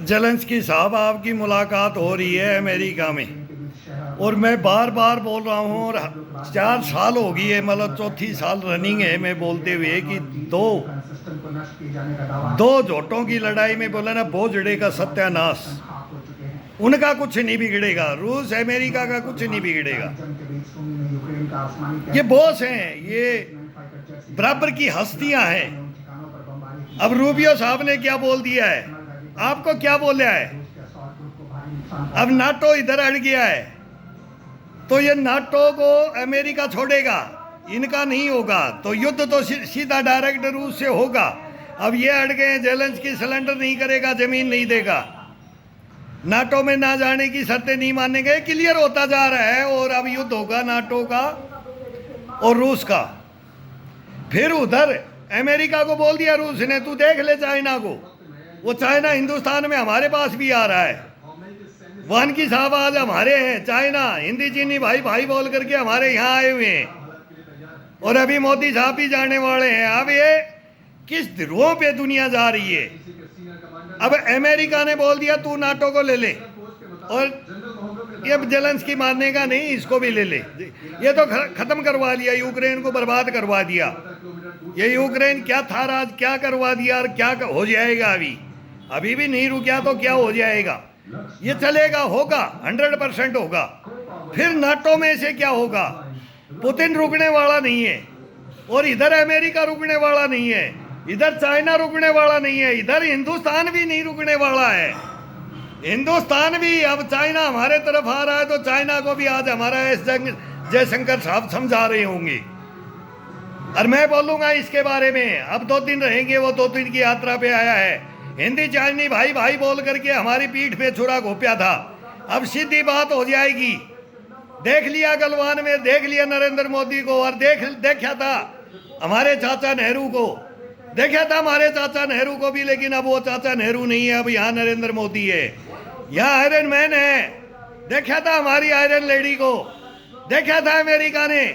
Zelensky साहब, आपकी मुलाकात हो रही है अमेरिका में और मैं बार बार बोल रहा हूँ और 4 साल हो गई है, मतलब चौथी साल रनिंग है मैं बोलते हुए कि दो जोटों की लड़ाई में बोला ना, भोजड़े का सत्यानाश। उनका कुछ नहीं बिगड़ेगा, रूस अमेरिका का कुछ नहीं बिगड़ेगा। ये बॉस हैं, ये बराबर की हस्तियां हैं। अब रूबियो साहब ने क्या बोल दिया है, आपको क्या बोला है? अब नाटो इधर अड़ गया है तो ये नाटो को अमेरिका छोड़ेगा, इनका नहीं होगा। तो युद्ध तो सीधा डायरेक्ट रूस से होगा। अब ये अड़ गए, जेलेंस्की सिलेंडर नहीं करेगा, जमीन नहीं देगा, नाटो में ना जाने की शर्तें नहीं मानेंगे। क्लियर होता जा रहा है और अब युद्ध होगा नाटो का और रूस का। फिर उधर अमेरिका को बोल दिया रूस ने, तू देख ले चाइना को। वो चाइना हिंदुस्तान में हमारे पास भी आ रहा है। वानकी साहब आज हमारे हैं, चाइना हिंदी चीनी भाई भाई बोल करके हमारे यहाँ आए हुए हैं और अभी मोदी साहब भी जाने वाले हैं। अब ये किस ध्रुवों पे दुनिया जा रही है। अब अमेरिका ने बोल दिया तू नाटो को ले ले और ये जेलेंस्की मानने का नहीं, इसको भी ले ले। ये तो खत्म करवा लिया, यूक्रेन को बर्बाद करवा दिया। ये यूक्रेन क्या था राज, क्या करवा दिया और क्या हो जाएगा। अभी भी नहीं रुका तो क्या हो जाएगा। ये चलेगा, होगा 100% होगा। फिर नाटो में से क्या होगा? पुतिन रुकने वाला नहीं है और इधर अमेरिका रुकने वाला नहीं है, इधर चाइना रुकने वाला नहीं है, इधर हिंदुस्तान भी नहीं रुकने वाला है। हिंदुस्तान भी, अब चाइना हमारे तरफ आ रहा है तो चाइना को भी आज हमारा एस जयशंकर साहब समझा रहे होंगे और मैं बोलूंगा इसके बारे में। अब 2 दिन रहेंगे, वो 2 दिन की यात्रा पे आया है। हिंदी चाइनी भाई भाई बोल करके हमारी पीठ पे छुरा घोंपा था, अब सीधी बात हो जाएगी। देख लिया गलवान में, देख लिया नरेंद्र मोदी को और देखा था हमारे चाचा नेहरू को, देखा था हमारे चाचा नेहरू को भी। लेकिन अब वो चाचा नेहरू नहीं है, अब यहाँ नरेंद्र मोदी है, यहाँ आयरन मैन है। देखा था हमारी आयरन लेडी को, देखा था अमेरिका ने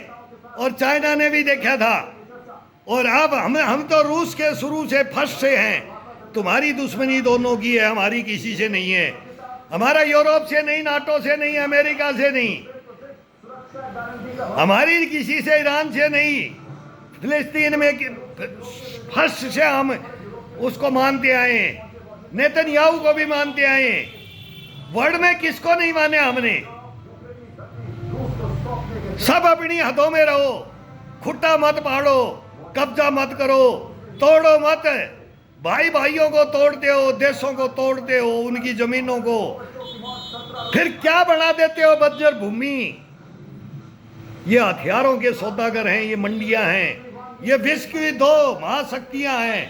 और चाइना ने भी देखा था। और अब हम तो रूस के शुरू से फर्स्ट से हैं। तुम्हारी दुश्मनी दोनों की है, हमारी किसी से नहीं है। हमारा यूरोप से नहीं, नाटो से नहीं, अमेरिका से नहीं, हमारी किसी से, ईरान से नहीं। फिलिस्तीन में फर्स्ट से हम उसको मानते आए, नेतन्याहू को भी मानते आए। वर्ल्ड में किसको नहीं माने हमने? सब अपनी हदों में रहो, खुट्टा मत पाड़ो, कब्जा मत करो, तोड़ो मत। भाई भाइयों को तोड़ते हो, देशों को तोड़ते हो, उनकी जमीनों को, फिर क्या बना देते हो? बंजर भूमि। ये हथियारों के सौदागर हैं, ये मंडियां हैं, ये विश्व की 2 महाशक्तियां हैं।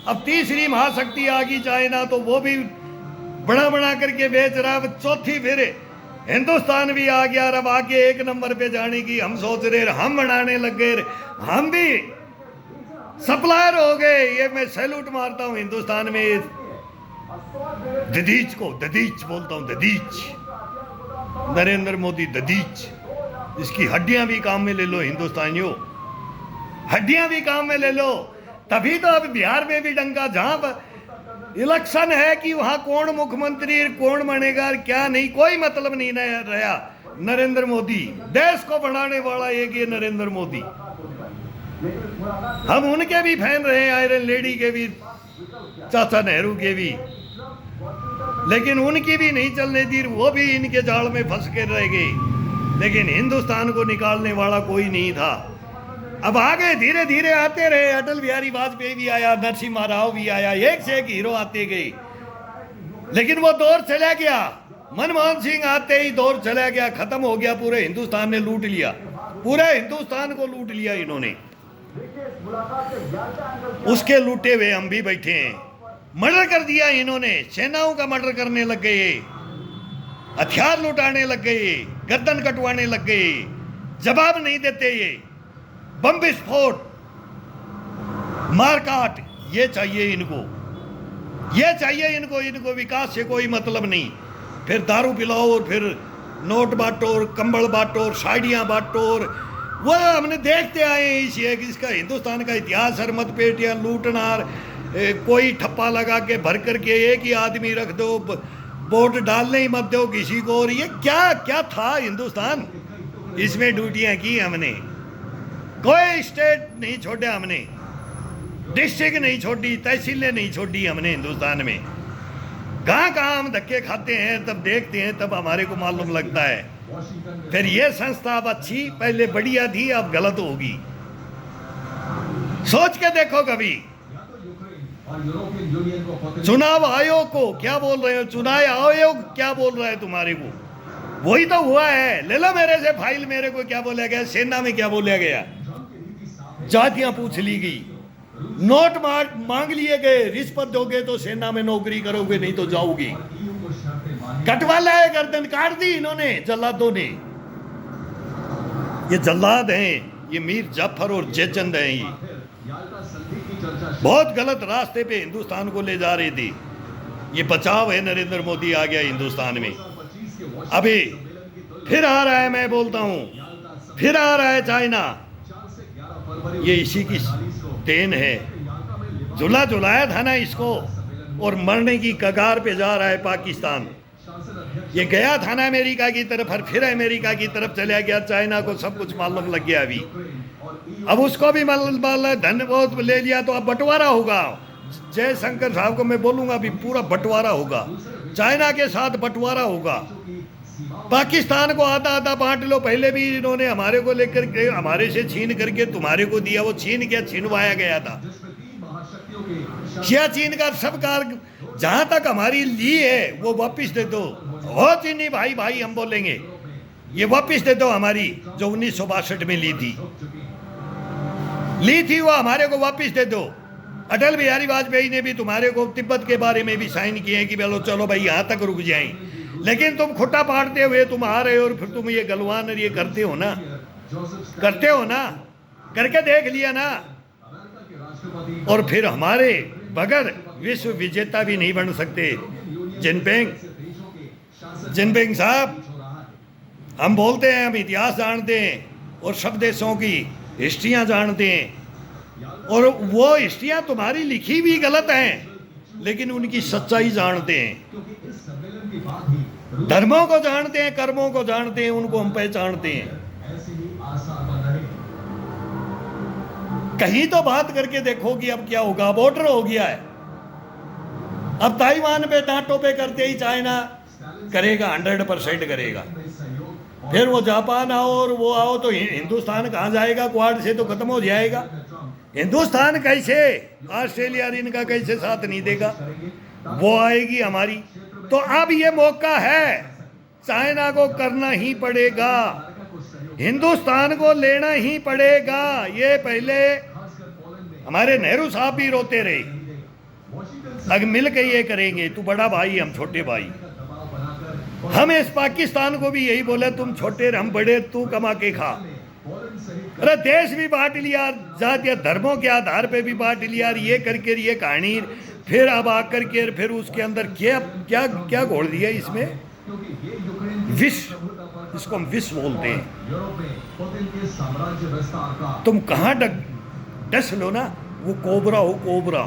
अब तीसरी महाशक्ति आ गई चाइना, तो वो भी बड़ा बना करके बेच रहा है। चौथी फिर हिंदुस्तान भी आ गया, अब आगे 1 नंबर पे जाने की हम सोच रहे, हम बनाने लग गए, हम भी सप्लायर हो गए। ये मैं सैल्यूट मारता हूं हिंदुस्तान में ददीच को, ददीच बोलता हूं, ददीच। नरेंद्र मोदी ददीच, इसकी हड्डियां भी काम में ले लो हिंदुस्तानियों, हड्डियां भी काम में ले लो। तभी तो अब बिहार में भी डंका, जहां इलेक्शन है कि वहां कौन मुख्यमंत्री, कौन बनेगा, क्या नहीं, कोई मतलब नहीं रहा। नरेंद्र मोदी देश को बढ़ाने वाला एक ये नरेंद्र मोदी। हम उनके भी फैन रहे, आयरन लेडी के भी, चाचा नेहरू के भी, लेकिन उनकी भी नहीं चलने दी, वो भी इनके जाल में फंस के रह गए। लेकिन हिंदुस्तान को निकालने वाला कोई नहीं था। अब आगे धीरे धीरे आते रहे, अटल बिहारी वाजपेयी भी आया, नरसिम्हा राव भी आया, एक से एक हीरो आते गए। लेकिन वो दौर चला गया, मनमोहन सिंह आते ही दौर चला गया, खत्म हो गया। पूरे हिंदुस्तान ने लूट लिया, पूरे हिंदुस्तान को लूट लिया इन्होंने। उसके लूटे हुए हम भी बैठे हैं। मर्डर कर दिया इन्होंने, सेनाओं का मर्डर करने लग गए, हथियार लुटाने लग गए, गर्दन कटवाने लग गए, जवाब नहीं देते। ये बम विस्फोट, मारकाट, ये चाहिए इनको, ये चाहिए इनको। इनको विकास से कोई मतलब नहीं। फिर दारू पिलाओ और फिर नोट बांटो, कंबल बांटो, साड़ियाँ बांटो। वो हमने देखते आए हैं, इसका हिंदुस्तान का इतिहास, हर मतपेटियाँ, लूटना, कोई ठप्पा लगा के भर करके एक ही आदमी रख दो, वोट डालने ही मत दो किसी को। और ये क्या क्या था हिंदुस्तान, इसमें ड्यूटियां की हमने, कोई स्टेट नहीं छोड़ा हमने, डिस्ट्रिक्ट नहीं छोड़ी, तहसीलें नहीं छोड़ी हमने हिंदुस्तान में। कहाँ कहाँ हम धक्के खाते हैं, तब देखते हैं, तब हमारे को मालूम लगता है। फिर ये संस्था अब अच्छी, पहले बढ़िया थी, अब गलत होगी। सोच के देखो कभी। चुनाव आयोग को क्या बोल रहे हो, चुनाव आयोग क्या बोल रहा है तुम्हारे को, वही तो हुआ है। ले लो मेरे से फाइल, मेरे को क्या बोला गया, सेना में क्या बोला गया, जातियां पूछ ली गई, नोट मांग लिए गए, रिश्वत दोगे तो सेना में नौकरी करोगे, नहीं तो जाओगे। कटवा लाए, गर्दन काट दी इन्होंने, जल्लादों ने। ये जल्लाद हैं, ये मीर जाफर और जयचंद हैं। ये बहुत गलत रास्ते पे हिंदुस्तान को ले जा रही थी। ये बचाव है, नरेंद्र मोदी आ गया हिंदुस्तान में। अभी फिर आ रहा है, मैं बोलता हूं फिर आ रहा है चाइना। ये इसी की देन है, झुलाया था ना इसको, और मरने की कगार पे जा रहा है पाकिस्तान। ये गया था ना अमेरिका की तरफ, और फिर अमेरिका की तरफ चला गया। चाइना को सब कुछ मालूम लग गया अभी, अब उसको भी धन बहुत ले लिया, तो अब बंटवारा होगा। जयशंकर साहब को मैं बोलूंगा अभी पूरा बंटवारा होगा, चाइना के साथ बंटवारा होगा। पाकिस्तान को आधा आधा बांट लो, पहले भी इन्होंने हमारे को लेकर के, हमारे से छीन करके तुम्हारे को दिया। वो छीन क्या, छिनवाया गया था। सियाचिन का सब कार जहां तक हमारी ली है वो वापिस दे दो। हो चीनी भाई भाई हम बोलेंगे, ये वापिस दे दो हमारी, जो 1962 में ली थी वो हमारे को वापिस दे दो। अटल बिहारी वाजपेयी ने भी तुम्हारे को तिब्बत के बारे में भी साइन किए हैं कि चलो भाई यहाँ तक रुक जाएं, लेकिन तुम खुट्टा पाड़ते हुए तुम आ रहे हो, और फिर तुम ये गलवान और ये करते हो ना, करके देख लिया ना। और फिर हमारे बगैर विश्व विजेता भी नहीं बन सकते। जिनपिंग साहब, हम बोलते हैं हम इतिहास जानते हैं और सब देशों की हिस्ट्रियां जानते हैं, और वो हिस्ट्रियां तुम्हारी लिखी भी गलत हैं, लेकिन उनकी सच्चाई जानते हैं। धर्मों को जानते हैं, कर्मों को जानते हैं, उनको हम पहचानते हैं। कहीं तो बात करके देखो कि अब क्या होगा। बॉर्डर हो गया है, अब ताइवान पे नाटो पे करते ही चाइना करेगा, 100% करेगा। फिर वो जापान आओ और वो आओ, तो हिंदुस्तान कहाँ जाएगा? क्वाड से तो खत्म हो जाएगा। हिंदुस्तान कैसे, ऑस्ट्रेलिया इनका कैसे साथ नहीं देगा, वो आएगी हमारी। तो अब ये मौका है, चाइना को करना ही पड़ेगा, हिंदुस्तान को लेना ही पड़ेगा। ये पहले हमारे नेहरू साहब भी रोते रहे, अगर मिल के ये करेंगे, तू बड़ा भाई हम छोटे भाई। हम इस पाकिस्तान को भी यही बोले, तुम छोटे हम बड़े, तू कमा के खा। अरे देश भी बांट लिया, जातीय धर्मों के आधार पे भी बांट लिया, ये करके ये कहानी। फिर अब आकर के फिर उसके अंदर क्या क्या क्या घोल दिया इसमें, विष, इसको हम विष बोलते हैं। तुम कहाँ डस लो ना, वो कोबरा हो कोबरा,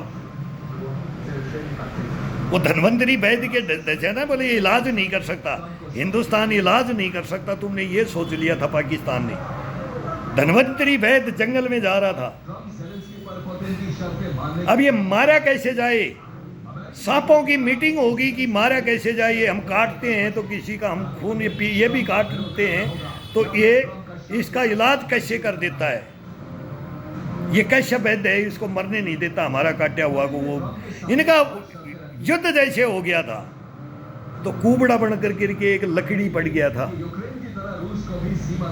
वो धन्वंतरी वैद्य के दसे ना, बोले ये इलाज नहीं कर सकता, हिंदुस्तान इलाज नहीं कर सकता। तुमने ये सोच लिया था पाकिस्तान ने। धन्वंतरी वैद्य जंगल में जा रहा था, अब ये मारा कैसे जाए? सांपों की मीटिंग होगी कि मारा कैसे जाए। ये हम काटते हैं तो किसी का हम खून ये भी काटते हैं, तो ये इसका इलाज कैसे कर देता है? ये कैसे वैद्य है, इसको मरने नहीं देता हमारा काटा हुआ को। वो इनका युद्ध जैसे हो गया था, तो कुबड़ा बन करके एक लकड़ी पड़ गया था,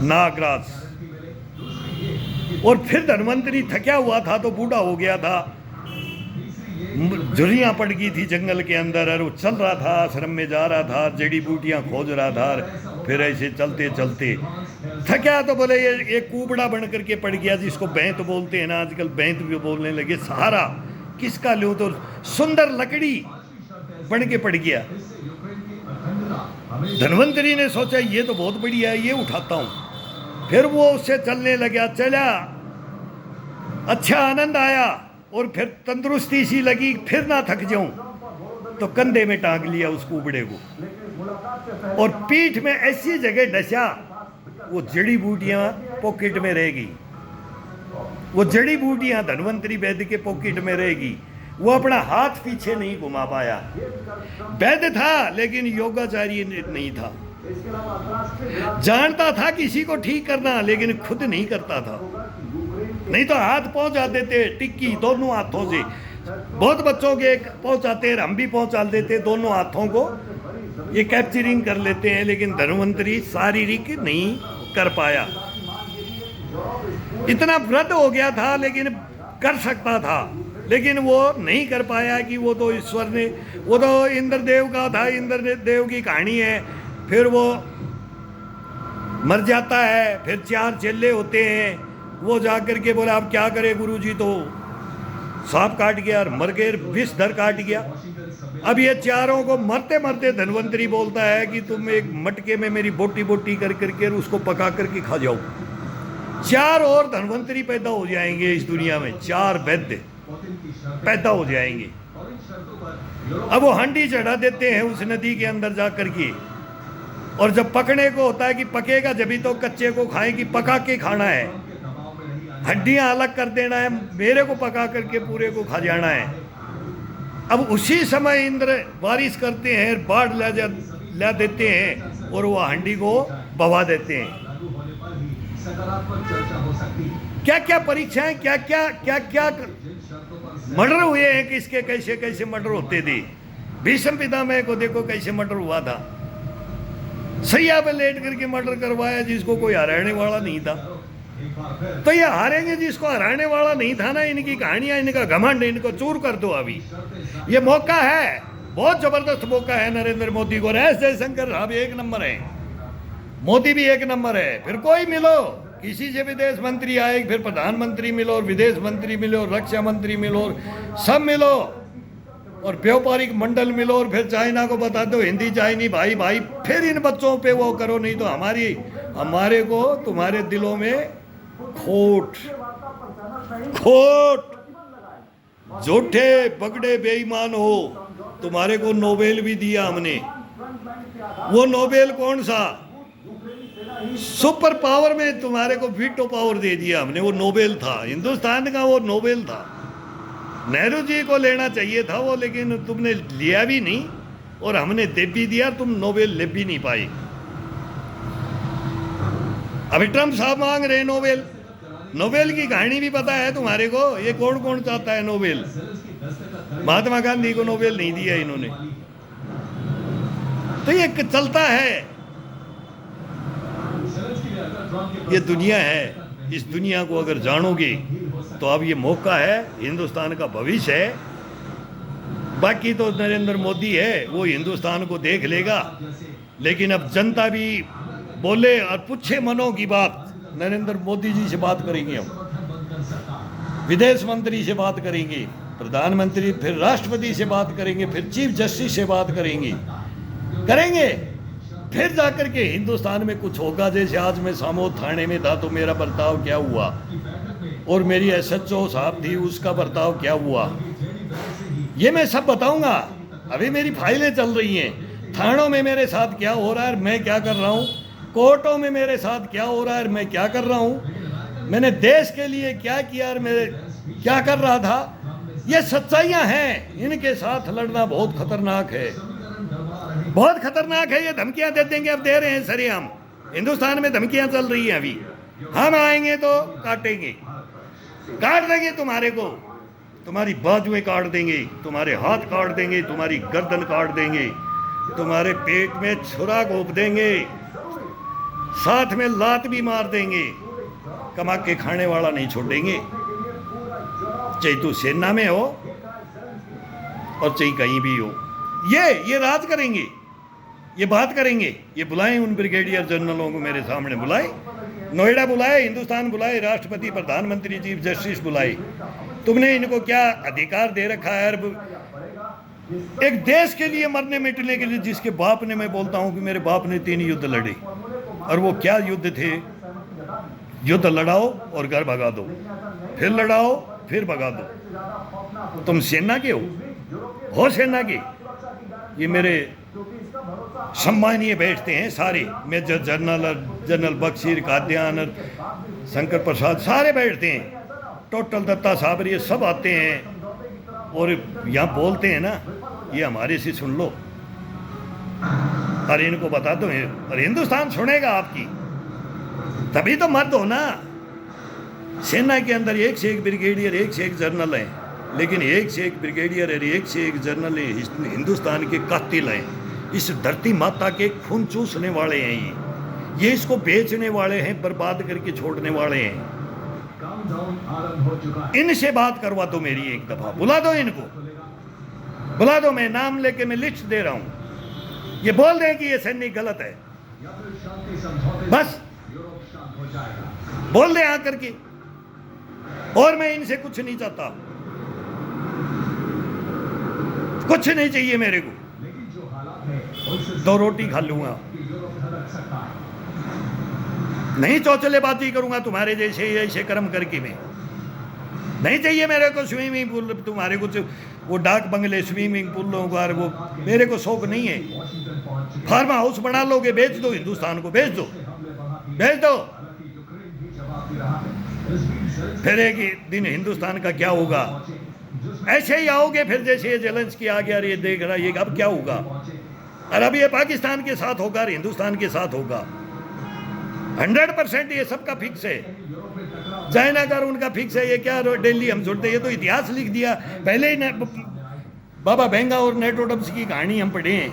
नागराज। और फिर धन्वंतरी थका हुआ था, तो बूढ़ा हो गया था, झुर्रियाँ पड़ गई थी जंगल के अंदर, और वो चल रहा था, आश्रम में जा रहा था, जड़ी बूटियाँ खोज रहा था। फिर ऐसे चलते चलते थका, तो बोले ये कुबड़ा बन करके पड़ गया, जिसको बैंत बोलते हैं ना आजकल, बैंत भी बोलने लगे। सहारा किसका लूँ? तो सुंदर लकड़ी बन के पड़ गया। धन्वंतरी ने सोचा ये तो बहुत बढ़िया है, ये उठाता हूँ। फिर वो उससे चलने लगा, चला, अच्छा आनंद आया, और फिर तंदुरुस्ती सी लगी, फिर ना थक जाऊं, तो कंधे में टांग लिया उस कुबड़े को और पीठ में ऐसी जगह डसा, वो जड़ी बूटियां पॉकेट में रहेगी, वो जड़ी बूटियां धन्वंतरी वैद्य के पॉकेट में रहेगी। वो अपना हाथ पीछे नहीं घुमा पाया। वैद्य था लेकिन योगाचार्य नहीं था। जानता था किसी को ठीक करना, लेकिन खुद नहीं करता था। नहीं तो हाथ पहुंचाते थे टिक्की दोनों हाथों से, बहुत बच्चों के पहुंचाते, हम भी पहुंचा देते दोनों हाथों को, ये कैप्चरिंग कर लेते हैं, लेकिन धन्वंतरी शारीरिक नहीं कर पाया। इतना वृद्ध हो गया था लेकिन कर सकता था, लेकिन वो नहीं कर पाया कि वो तो ईश्वर ने, वो तो इंद्रदेव का था, इंद्रदेव की कहानी है। फिर वो मर जाता है, फिर 4 चेले होते हैं, वो जाकर के बोला अब क्या करे गुरुजी, तो सांप काट गया और मर गए, विषधर काट गया। अब ये चारों को मरते मरते धन्वंतरी बोलता है कि तुम एक मटके में मेरी बोटी बोटी कर करके उसको पका करके खा जाओ। 4 और धन्वंतरी पैदा हो जाएंगे इस दुनिया में, 4 वैद्य पैदा हो जाएंगे। अब वो हांडी चढ़ा देते हैं उस नदी के अंदर जा करके, और जब पकने को होता है कि पकेगा जब ही तो कच्चे को खाएं, कि पका के खाना है, हड्डियां अलग कर देना है, मेरे को पका करके पूरे को खा जाना है। अब उसी समय इंद्र बारिश करते हैं, बाढ़ ला देते हैं और वो हांडी को बहा देते हैं। क्या क्या परीक्षाएं, क्या क्या मर्डर हुए हैं, किसके कैसे कैसे मर्डर होते थे। भीष्म पितामह को देखो कैसे मर्डर हुआ था, सैया पे लेट करके मर्डर करवाया जिसको कोई हराने वाला नहीं था। तो ये हारेंगे जिसको हराने वाला नहीं था ना, इनकी कहानियां, इनका घमंड, इनको चूर कर दो। अभी ये मौका है, बहुत जबरदस्त मौका है नरेंद्र मोदी को। एस जयशंकर साहब 1 नंबर है, मोदी भी 1 नंबर है। फिर कोई मिलो, किसी से विदेश मंत्री आए, फिर प्रधानमंत्री मिलो और विदेश मंत्री मिलो, रक्षा मंत्री मिलो, सब मिलो, और व्यापारिक मंडल मिलो, और फिर चाइना को बता दो हिंदी चाइनी भाई भाई, फिर इन बच्चों पे वो करो। नहीं तो हमारे को तुम्हारे दिलों में खोट झूठे पकड़े बेईमान हो। तुम्हारे को नोबेल भी दिया हमने, वो नोबेल कौन सा, सुपर पावर में तुम्हारे को वीटो पावर दे दिया हमने, वो नोबेल था हिंदुस्तान का, वो नोबेल था। नेहरू जी को लेना चाहिए था वो, लेकिन तुमने लिया भी नहीं और हमने दे भी दिया, तुम नोबेल ले भी नहीं पाए। अभी ट्रम्प साहब मांग रहे नोबेल। नोबेल की कहानी भी पता है तुम्हारे को, ये कौन कौन चाहता है नोबेल। महात्मा गांधी को नोबेल नहीं दिया इन्होंने। तो ये चलता है, ये दुनिया है। इस दुनिया को अगर जानोगे तो अब ये मौका है, हिंदुस्तान का भविष्य है। बाकी तो नरेंद्र मोदी है, वो हिंदुस्तान को देख लेगा, लेकिन अब जनता भी बोले और पूछे मनों की बात। नरेंद्र मोदी जी से बात करेंगे हम, विदेश मंत्री से बात करेंगे, प्रधानमंत्री, फिर राष्ट्रपति से बात करेंगे, फिर चीफ जस्टिस से बात करेंगे, फिर जाकर के हिंदुस्तान में कुछ होगा। जैसे आज मैं सामोद थाने में था तो मेरा बर्ताव क्या हुआ, और मेरी SHO साहब थी उसका बर्ताव क्या हुआ, ये मैं सब बताऊंगा। अभी मेरी फाइलें चल रही हैं, थानों में मेरे साथ क्या हो रहा है, मैं क्या कर रहा हूँ, कोर्टों में मेरे साथ क्या हो रहा है, मैं क्या कर रहा हूँ, मैंने देश के लिए क्या किया और मैं क्या कर रहा था। ये सच्चाइयाँ हैं, इनके साथ लड़ना बहुत खतरनाक है, बहुत खतरनाक है। ये धमकियां दे देंगे, अब दे रहे हैं सरेआम, हिंदुस्तान में धमकियां चल रही हैं अभी। हम आएंगे तो काटेंगे, काट देंगे तुम्हारे को, तुम्हारी बाजुएं काट देंगे, तुम्हारे हाथ काट देंगे, तुम्हारी गर्दन काट देंगे, तुम्हारे पेट में छुरा घोंप देंगे, साथ में लात भी मार देंगे। कमा के खाने वाला नहीं छोड़ेंगे, चाहे तू सेना में हो और चाहे कहीं भी हो। ये राज करेंगे, ये बात करेंगे। ये बुलाएं उन ब्रिगेडियर जनरलों को, मेरे सामने बुलाए, नोएडा बुलाए, हिंदुस्तान बुलाए, राष्ट्रपति, प्रधानमंत्री, चीफ जस्टिस बुलाए। तुमने इनको क्या अधिकार दे रखा है एक देश के लिए मरने मिटने के लिए, जिसके बाप ने, मैं बोलता हूं कि मेरे बाप ने 3 युद्ध लड़े, और वो क्या युद्ध थे। युद्ध लड़ाओ और घर भगा दो, फिर लड़ाओ फिर भगा दो। तुम सेना के हो सेना के। ये मेरे सम्मानीय बैठते हैं सारे, मेजर जनरल बख्शीर, काद्यान, शंकर प्रसाद, सारे बैठते हैं, टोटल दत्ता साहब, ये सब आते हैं और यहाँ बोलते हैं ना, ये हमारे से सुन लो और इनको बता दो, और हिंदुस्तान सुनेगा आपकी, तभी तो मर्द हो ना। सेना के अंदर एक से एक ब्रिगेडियर, एक से एक जनरल हैं, लेकिन एक से एक ब्रिगेडियर और एक से एक जनरल हिंदुस्तान के कातिल हैं। इस धरती माता के खून चूसने वाले हैं ये इसको बेचने वाले हैं, बर्बाद करके छोड़ने वाले हैं। इनसे बात करवा दो मेरी एक दफा, बुला दो इनको, बुला दो, मैं नाम लेके मैं लिस्ट दे रहा हूं। ये बोल दें कि ये सैनिक गलत है, बस बोल दें आकर के, और मैं इनसे कुछ नहीं चाहता, कुछ नहीं चाहिए मेरे को, दो रोटी खा लूंगा, नहीं चौचलेबाजी करूंगा तुम्हारे जैसे ऐसे कर्म करके। मैं नहीं चाहिए मेरे को स्विमिंग पूल, तुम्हारे कुछ वो डाक बंगले स्विमिंग पूलों का, वो मेरे को शौक नहीं है। फार्म हाउस बना लोगे, बेच दो, हिंदुस्तान को बेच दो, भेज दो। फिर एक दिन हिंदुस्तान का क्या होगा, ऐसे ही आओगे फिर जैसे ये जेलेंस्की आ गया, ये देख रहा, ये अब क्या होगा, और अब ये पाकिस्तान के साथ होगा, हिंदुस्तान के साथ होगा 100%। ये सबका फिक्स है, चाइना का उनका फिक्स है। ये क्या दिल्ली हम छोड़ते, ये तो इतिहास लिख दिया पहले ही। बाबा बेंगा और नेटोडम्स की कहानी हम पढ़े हैं,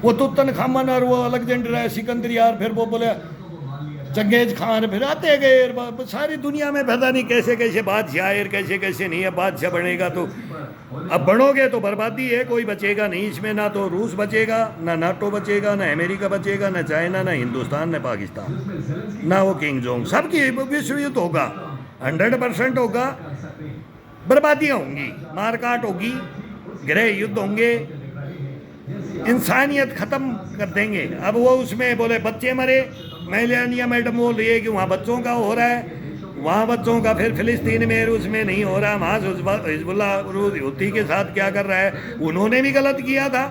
वो तुतनखामन और वो अलेक्जेंडर सिकंदर यार, फिर वो बोले चंगेज खान, फिर आते गए सारी दुनिया में, पता नहीं कैसे कैसे बादशाह आए, कैसे कैसे नहीं। अब बादशाह बनेगा तो अब बढ़ोगे तो बर्बादी है, कोई बचेगा नहीं इसमें, ना तो रूस बचेगा, ना नाटो बचेगा, ना अमेरिका बचेगा, ना चाइना, ना हिंदुस्तान, ना पाकिस्तान, ना वो किंग जोंग, सबकी विश्व युद्ध होगा, 100% होगा। बर्बादियाँ होंगी, मारकाट होगी, गृह युद्ध होंगे, इंसानियत ख़त्म कर देंगे। अब वो उसमें बोले बच्चे मरे, मेलानिया मैडम बोल रही है कि वहाँ बच्चों का हो रहा है, वहाँ बच्चों का, फिर फिलिस्तीन में उसमें नहीं हो रहा। वहाँ हिजबुल्लाह हुती के साथ क्या कर रहा है, उन्होंने भी गलत किया था,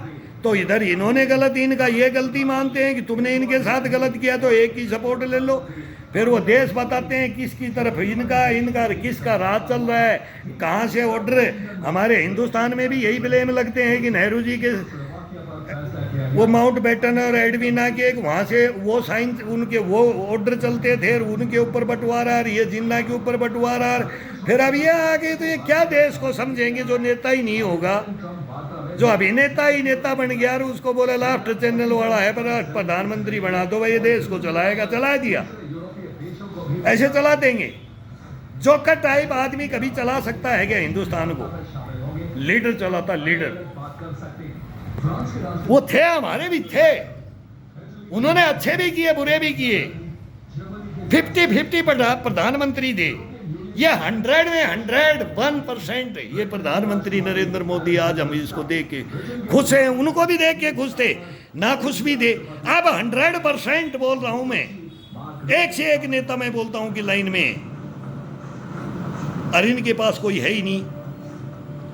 तो इधर इन्होंने गलत, इनका ये गलती मानते हैं कि तुमने इनके साथ गलत किया, तो एक की सपोर्ट ले लो। फिर वो देश बताते हैं किसकी तरफ इनका किसका राज चल रहा है, कहाँ से ऑर्डर। हमारे हिंदुस्तान में भी यही ब्लेम लगते हैं कि नेहरू जी के वो माउंट बैटन और एडवीना के वहाँ से वो साइंस उनके वो ऑर्डर चलते थे, उनके ऊपर बंटवारा, ये जिन्ना के ऊपर बंटवारा। फिर अब ये आगे तो ये क्या देश को समझेंगे जो नेता ही नहीं होगा, जो अभिनेता ही नेता बन गया और उसको बोले लास्ट चैनल वाला है पर प्रधानमंत्री बना दो, भाई ये देश को चलाएगा, चला दिया, ऐसे चला देंगे। जोकर टाइप आदमी कभी चला सकता है क्या हिंदुस्तान को? लीडर चलाता, लीडर वो थे, हमारे भी थे, उन्होंने अच्छे भी किए बुरे भी किए, 50-50 प्रधानमंत्री थे। ये 100 में 101% ये प्रधानमंत्री नरेंद्र मोदी, आज हम इसको देख के खुश हैं, उनको भी देख के खुश थे, ना खुश भी थे। अब 100% बोल रहा हूं मैं, एक से एक नेता मैं बोलता हूं कि लाइन में, और इनके पास कोई है ही नहीं।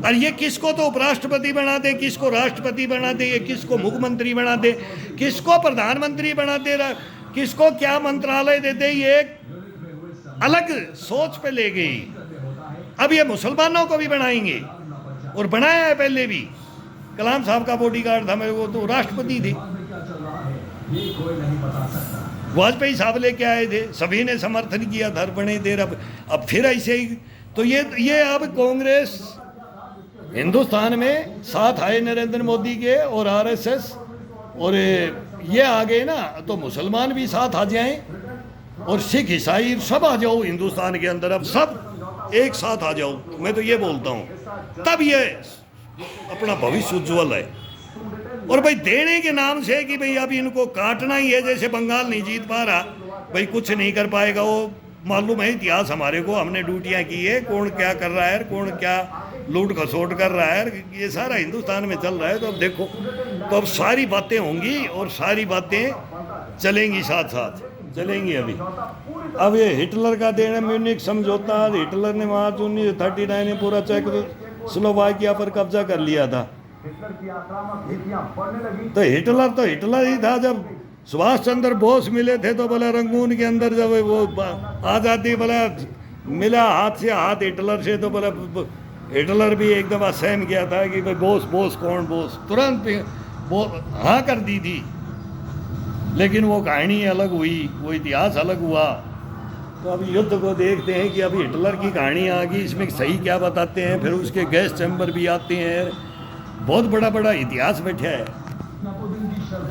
और ये किसको तो उपराष्ट्रपति बना दे, किसको राष्ट्रपति बना दे, ये किसको मुख्यमंत्री बना दे, किसको प्रधानमंत्री बना दे, किसको क्या मंत्रालय दे दे, ये एक अलग सोच पे ले गई। अब ये मुसलमानों को भी बनाएंगे, और बनाया है पहले भी। कलाम साहब का बॉडीगार्ड था, वो तो राष्ट्रपति थे, वाजपेयी साहब लेके आए थे, सभी ने समर्थन किया, धर बने देर। अब फिर ऐसे ही तो ये अब कांग्रेस हिंदुस्तान में साथ आए नरेंद्र मोदी के और आरएसएस, और ये आ गए ना, तो मुसलमान भी साथ आ जाएं और सिख ईसाई सब आ जाओ हिंदुस्तान के अंदर, अब सब एक साथ आ जाओ। मैं तो ये बोलता हूँ, तब ये अपना भविष्य उज्ज्वल है। और भाई देने के नाम से कि भाई अब इनको काटना ही है, जैसे बंगाल नहीं जीत पा रहा, भाई कुछ नहीं कर पाएगा, वो मालूम है इतिहास हमारे को, हमने ड्यूटियाँ की है, कौन क्या कर रहा है, कौन क्या लूट खसोट कर रहा है, ये सारा हिंदुस्तान में चल रहा है। तो अब देखो, तो अब सारी बातें होंगी और सारी बातें चलेंगी, साथ साथ चलेंगी अभी। अब ये हिटलर का देना म्यूनिक समझौता, हिटलर ने मार्च 1939 में पूरा चेक स्लोवाकिया पर कब्जा कर लिया था। तो हिटलर ही था। जब सुभाष चंद्र बोस मिले थे तो बोला रंगून के अंदर जब वो आज़ादी बोला मिला हाथ से हाथ हिटलर से, तो बोला हिटलर भी एकदम असहन किया था कि भाई बोस कौन, बोस तुरंत हाँ कर दी थी। लेकिन वो कहानी अलग हुई, वो इतिहास अलग हुआ। तो अब युद्ध को देखते हैं कि अभी हिटलर की कहानी आ गई, इसमें सही क्या बताते हैं। फिर उसके गैस चैम्बर भी आते हैं, बहुत बड़ा बड़ा इतिहास बैठा है।